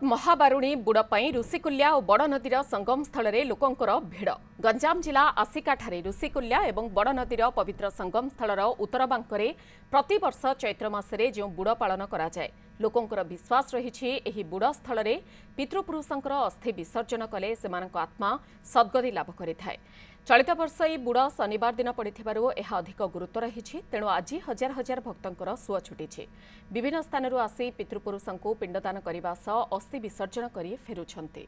महाबारुणी बुड़ पर ऋषिकुल्या और बड़ नदीर संगम स्थल में लोकंकर भिड़। गंजाम जिला आसिकाठारे ऋषिकुल्या और बड़ नदीर पवित्र संगम स्थलर उत्तर बांकरे प्रतिवर्ष चैत्र मासरे जो बुड़ पालन करा जाए। लोकंकर विश्वास रही बुड़ स्थल में पितृपुरुषंकर अस्थि विसर्जन कले सेमानक आत्मा सद्गति लाभ करिथाए। चलित वर्ष यह बुड़ शनिवार दिन पड़ू यह अधिक गुरुत्व रही। तेणु आज हजार हजार भक्तंकर सुଅ छुटी। विभिन्न स्थानरू आसी पितृपुरुषंकु पिंडदान करने सह अस्थि विसर्जन करी फेरुछंती।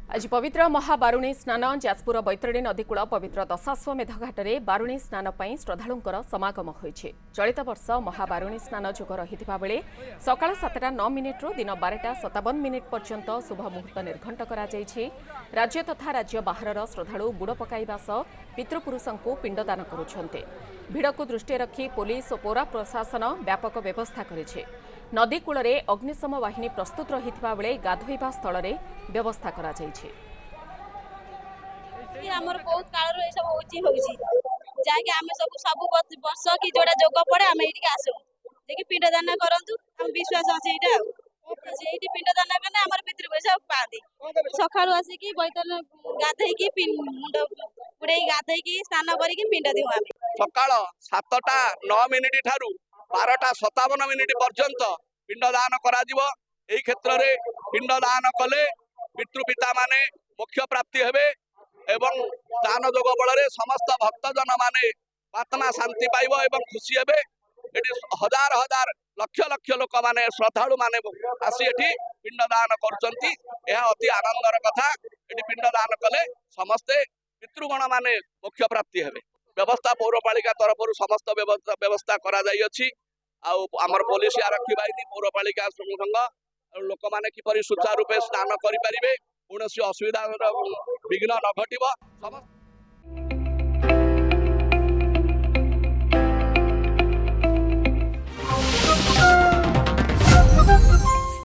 आज पवित्र महाबारुणी स्नान जाजपुर बैतरणी नदीकूल पवित्र दशाश्वमेध घाटे बारुणी स्नान पर श्रद्धालुंकर समागम होइछे। चलित वर्ष महाबारुणी स्नान जोग रहिथिबा बेले सकाळ 7:09 रु दिन 12:57 पर्यंत शुभ मुहूर्त निर्घंट करा जायछि। राज्य तथा राज्य बाहरर श्रद्धालु बुड़ पकाइबा सह पितृपुरुषंकु पिंडदान करुछन्ते। भिड़कु दृष्टि रखी पुलिस और पौर प्रशासन व्यापक व्यवस्था करिछे। नदी कूल में अग्निशम बाहिनी प्रस्तुत रहिथिबा बेले गाधोइबा स्थल में व्यवस्था करा जायछि। हमर बहुत काल रो सब होची होची जाके हम सब वर्ष की जोड़ा जोग पड़े हम एठी आसो देखि पिंडदान करंतु हम विश्वास আছে एटा एठी पिंडदान करने हमर पितृ पैसा पादी सखाळु आसी की बैतल गाधई की मुंड पुडे गाधई की स्नान करी की पिंड दिउ हम सकाळ 7:09 ठारू 12:57 पर्यंत पिंडदान करा जिवो। एही क्षेत्र रे पिंडदान कले पितृपिता माने मोक्ष प्राप्ति हेबे एवं दान जोग बल समस्त भक्तजन माने आत्मा शांति पाइबो एवं खुशी हेबे। एठी हजार हजार लक्ष लक्ष लोक माने श्रद्धालु माने आसी एठी पिंडदान करचंती। यह अति आनंदर कथा। एठी पिंडदान कले समस्ते पितृगण माने मोक्ष प्राप्ति हेबे। व्यवस्था पौरपालिका तरफ समस्त व्यवस्था करा जाई अछि। आमर पुलिस आरक्षी बाहिनी पौरपालिका संघ लोक माने किपरि सुचारू रूपे स्नान करि परिबे, कौन असुविधा विघ्न न घटिबो।